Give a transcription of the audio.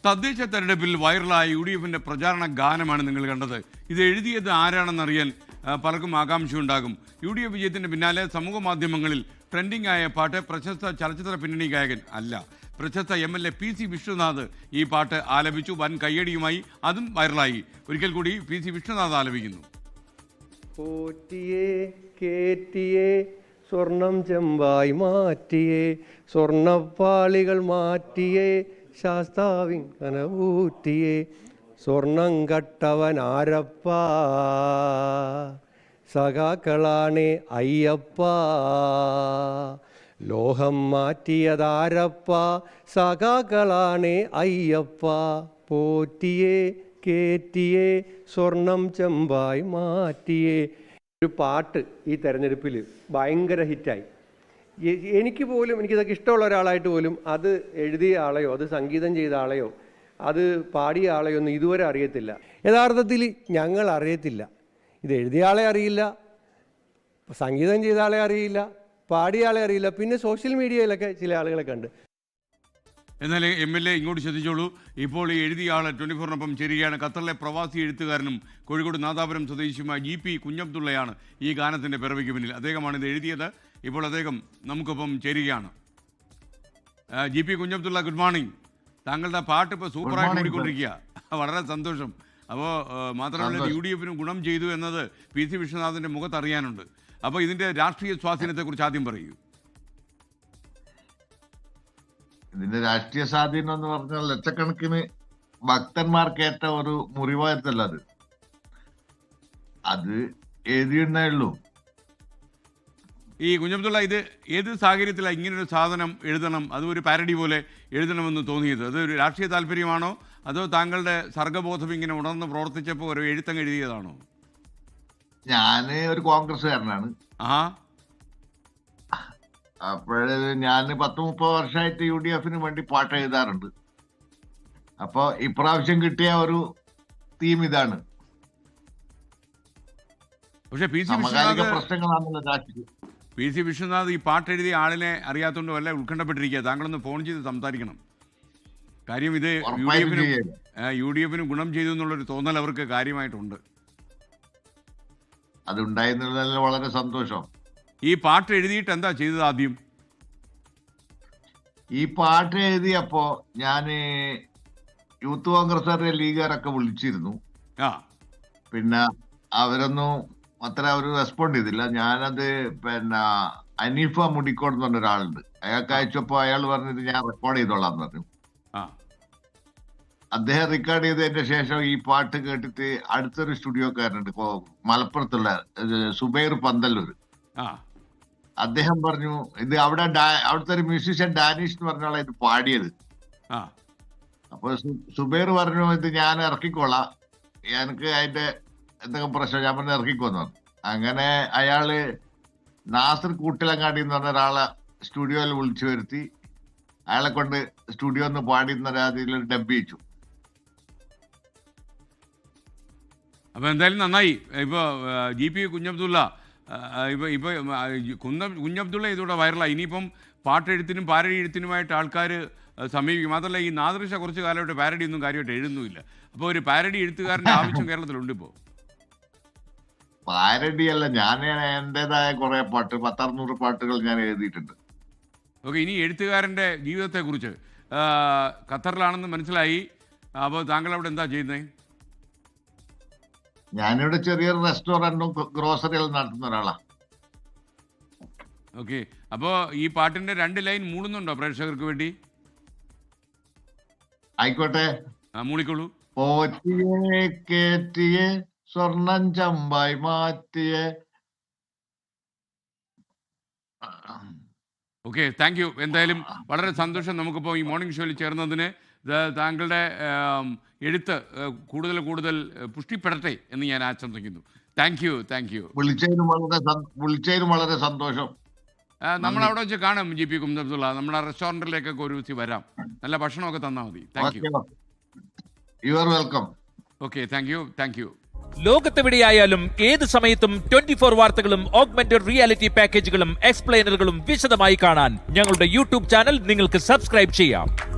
തദ്ദേശ തെരഞ്ഞെടുപ്പിൽ വൈറലായ UDFിൻ്റെ പ്രചാരണ ഗാനമാണ് നിങ്ങൾ കണ്ടത്. ഇത് എഴുതിയത് ആരാണെന്നറിയാൻ പലർക്കും ആകാംക്ഷയുണ്ടാകും. UDF വിജയത്തിൻ്റെ പിന്നാലെ സമൂഹ മാധ്യമങ്ങളിൽ ട്രെൻഡിംഗ് ആയ പാട്ട് പ്രശസ്ത ചലച്ചിത്ര പിന്നണി ഗായകൻ അല്ല, പ്രശസ്ത MLA PC വിശ്വനാഥ് ഈ പാട്ട് ആലപിച്ചു. വൻ കയ്യടിയുമായി അതും വൈറലായി. ഒരിക്കൽ കൂടി PC വിശ്വനാഥ് ആലപിക്കുന്നു. സ്വർണം ചെമ്പായി മാറ്റിയേ, സ്വർണപ്പാളികൾ മാറ്റിയേ, ശാസ്താവിൻ കനവൂറ്റിയേ, സ്വർണം കട്ടവൻ ആരപ്പ, സഖാക്കളാണേ അയ്യപ്പ, ലോഹം മാറ്റിയതാരപ്പ, സഖാക്കളാണേ അയ്യപ്പ, പോറ്റിയേ കേറ്റിയേ, സ്വർണം ചെമ്പായി മാറ്റിയേ. ഒരു പാട്ട് ഈ തെരഞ്ഞെടുപ്പിൽ ഭയങ്കര ഹിറ്റായി. എനിക്കിതൊക്കെ ഇഷ്ടമുള്ള ഒരാളായിട്ട് പോലും അത് എഴുതിയ ആളെയോ അത് സംഗീതം ചെയ്ത ആളെയോ അത് പാടിയ ആളെയോ ഒന്നും ഇതുവരെ അറിയത്തില്ല. യഥാർത്ഥത്തിൽ ഞങ്ങൾ അറിയത്തില്ല. ഇത് എഴുതിയ ആളെ അറിയില്ല, സംഗീതം ചെയ്ത ആളെ അറിയില്ല, പാടിയ ആളെ അറിയില്ല, പിന്നെ സോഷ്യൽ മീഡിയയിലൊക്കെ ചില ആളുകളെ കണ്ട്. എന്നാൽ MLA ഇങ്ങോട്ട് ശ്രദ്ധിച്ചോളൂ. ഇപ്പോൾ ഈ എഴുതിയ ആൾ 24-നൊപ്പം ചേരുകയാണ്. ഖത്തറിലെ പ്രവാസി എഴുത്തുകാരനും കോഴിക്കോട് നാദാപുരം സ്വദേശിയുമായ GP കുഞ്ഞബ്ദുള്ളയാണ് ഈ ഗാനത്തിൻ്റെ പിറവിക്ക് പിന്നിൽ. അദ്ദേഹമാണ് ഇത് എഴുതിയത്. ഇപ്പോൾ അദ്ദേഹം നമുക്കൊപ്പം ചേരുകയാണ്. GP Kunhabdulla, good morning. താങ്കളുടെ പാട്ട് ഇപ്പോൾ സൂപ്പറായിട്ട് ഓടിക്കൊണ്ടിരിക്കുക. വളരെ സന്തോഷം. അപ്പോൾ മാത്രമല്ല UDFിനും ഗുണം ചെയ്തു എന്നത് PC വിശ്വനാഥിൻ്റെ മുഖത്ത് അറിയാനുണ്ട്. അപ്പോൾ ഇതിൻ്റെ രാഷ്ട്രീയ സ്വാധീനത്തെക്കുറിച്ച് ആദ്യം പറയൂ. ഇതിന്റെ രാഷ്ട്രീയ സ്വാധീനം എന്ന് പറഞ്ഞാൽ ലക്ഷക്കണക്കിന് ഭക്തന്മാർക്കേറ്റ ഒരു മുറിവായിരുന്നല്ലോ അത് എഴുതിയിരുന്നേ ഉള്ളൂ. ഈ കുഞ്ഞബ്ദുള്ള, ഇത് ഏത് സാഹചര്യത്തിലാണ് ഇങ്ങനൊരു സാധനം എഴുതണം, അത് ഒരു പാരഡി പോലെ എഴുതണമെന്ന് തോന്നിയത്? അത് ഒരു രാഷ്ട്രീയ താല്പര്യമാണോ അതോ താങ്കളുടെ സർഗബോധം ഇങ്ങനെ ഉണർന്ന് പ്രവർത്തിച്ചപ്പോൾ ഒരു എഴുത്തങ്ങ് എഴുതിയതാണോ? ഞാൻ ഒരു കോൺഗ്രസ്സുകാരനാണ്. അപ്പോഴേ ഞാൻ 10-30 വർഷമായിട്ട് UDFിന് വേണ്ടി പാട്ട് എഴുതാറുണ്ട്. അപ്പോൾ ഇപ്രാവശ്യം കിട്ടിയ ഒരു തീം ഇതാണ്. പക്ഷേ സമകാലിക പ്രശ്നങ്ങളാണല്ലോ രാഷ്ട്രീയം. PC വിശ്വനാഥ് ഈ പാട്ട് എഴുതിയ ആളിനെ അറിയാത്തതുകൊണ്ട് വല്ല ഉത്കണ്ഠപ്പെട്ടിരിക്കുക. താങ്കളൊന്ന് ഫോൺ ചെയ്ത് സംസാരിക്കണം. കാര്യം ഇത് UDFിന് ഗുണം ചെയ്തു എന്നുള്ളൊരു തോന്നൽ അവർക്ക് കാര്യമായിട്ടുണ്ട്. അതുണ്ടായിരുന്നതിൽ വളരെ സന്തോഷം. ഈ പാട്ട് എഴുതിയിട്ട് എന്താ ചെയ്തത്? ആദ്യം ഈ പാട്ട് എഴുതിയപ്പോ ഞാൻ യൂത്ത് കോൺഗ്രസ്സുകാരുടെ ലീഗുകാരൊക്കെ വിളിച്ചിരുന്നു. പിന്നെ അവരൊന്നും അത്ര ഒരു റെസ്പോണ്ട് ചെയ്തില്ല. ഞാനത് പിന്നെ അനീഫ മുടിക്കോട് എന്ന് പറഞ്ഞ ഒരാളുണ്ട്, അയാൾക്ക് അയച്ചപ്പോ അയാൾ പറഞ്ഞിട്ട് ഞാൻ റെക്കോർഡ് ചെയ്തോളാം പറഞ്ഞു. അദ്ദേഹം റെക്കോർഡ് ചെയ്തതിന്റെ ശേഷം ഈ പാട്ട് കേട്ടിട്ട് അടുത്തൊരു സ്റ്റുഡിയോക്കാരനുണ്ട് ഇപ്പോ മലപ്പുറത്തുള്ള സുബൈർ പന്തല്ലൂർ, അദ്ദേഹം പറഞ്ഞു ഇത് അവിടുത്തെ ഒരു മ്യൂസീഷ്യൻ ഡാനിഷ് എന്ന് പറഞ്ഞാൽ ഇത് പാടിയത്. അപ്പൊ സുബൈർ പറഞ്ഞു ഇത് ഞാൻ ഇറക്കിക്കോളാം, എനിക്ക് അതിന്റെ എന്തൊക്കെ പ്രശ്നം, ഞാൻ പറഞ്ഞ് ഇറക്കിക്കോന്ന് പറഞ്ഞു. അങ്ങനെ അയാള് നാസർ കൂട്ടിലങ്ങാടി എന്ന് പറഞ്ഞ ഒരാളെ സ്റ്റുഡിയോയിൽ വിളിച്ചു വരുത്തി അയാളെ കൊണ്ട് സ്റ്റുഡിയോ ഒന്ന് പാടിയെന്ന രീതിയിൽ ഡബ് ചെയ്യിച്ചു. അപ്പൊ എന്തായാലും നന്നായി. ഇപ്പൊ GP കുഞ്ഞബ്ദുള്ള കുഞ്ഞബ്ദുള്ള ഇതോടെ വൈറലായി. ഇനിയിപ്പം പാട്ടെഴുത്തിനും പാരഡി എഴുത്തിനുമായിട്ട് ആൾക്കാർ സമീപിക്കും. മാത്രമല്ല ഈ നാദൃശ കുറച്ച് കാലമായിട്ട് പാരഡി ഒന്നും കാര്യമായിട്ട് എഴുതുന്നുമില്ല. അപ്പോൾ ഒരു പാരഡി എഴുത്തുകാരൻ്റെ ആവശ്യം കേരളത്തിലുണ്ട്. ഇപ്പോൾ പാരഡി അല്ല, ഞാൻ എൻ്റെതായ കുറെ പാട്ട് 100-600 പാട്ടുകൾ ഞാൻ എഴുതിയിട്ടുണ്ട്. ഓക്കെ, ഇനി എഴുത്തുകാരൻ്റെ ജീവിതത്തെക്കുറിച്ച് ഖത്തറിലാണെന്ന് മനസ്സിലായി. അപ്പോൾ താങ്കൾ അവിടെ എന്താ ചെയ്യുന്നത്? ഞാനിവിടെ ചെറിയൊരു റെസ്റ്റോറൻറ്റും ഗ്രോസറികളും നടത്തുന്ന ഒരാളാണ്. ഓക്കെ, അപ്പോൾ ഈ പാട്ടിന്റെ 2 ലൈൻ മൂളുന്നുണ്ടോ പ്രേക്ഷകർക്ക് വേണ്ടി? ആയിക്കോട്ടെ, മൂളിക്കോളൂ. പോറ്റിയെ കേറ്റിയെ സ്വർണം ചമ്പായി മാറ്റിയെ. Okay, thank you. എന്തായാലും വളരെ സന്തോഷം നമുക്കിപ്പോൾ ഈ മോർണിംഗ് ഷോയിൽ ചേർന്നതിന്. താങ്കളുടെ എഴുത്ത് കൂടുതൽ പുഷ്ടിപ്പെടട്ടെ എന്ന് ഞാൻ ആശംസിക്കുന്നു. Thank you. വിളിച്ചതിനും വളരെ സന്തോഷം. നമ്മൾ അവിടെ വെച്ച് കാണും GP കുഞ്ഞബ്ദുള്ള. നമ്മുടെ റെസ്റ്റോറൻറ്റിലേക്കൊക്കെ ഒരു ദിവസം വരാം. നല്ല ഭക്ഷണമൊക്കെ തന്നാൽ മതി. Thank you. You are welcome. Okay, thank U. ലോകത്തെവിടെയായാലും ഏത് സമയത്തും 24 വാർത്തകളും ഓഗ്മെന്റഡ് റിയാലിറ്റി പാക്കേജുകളും എക്സ്പ്ലെയിനറുകളും വിശദമായി കാണാൻ ഞങ്ങളുടെ യൂട്യൂബ് ചാനൽ നിങ്ങൾക്ക് സബ്സ്ക്രൈബ് ചെയ്യാം.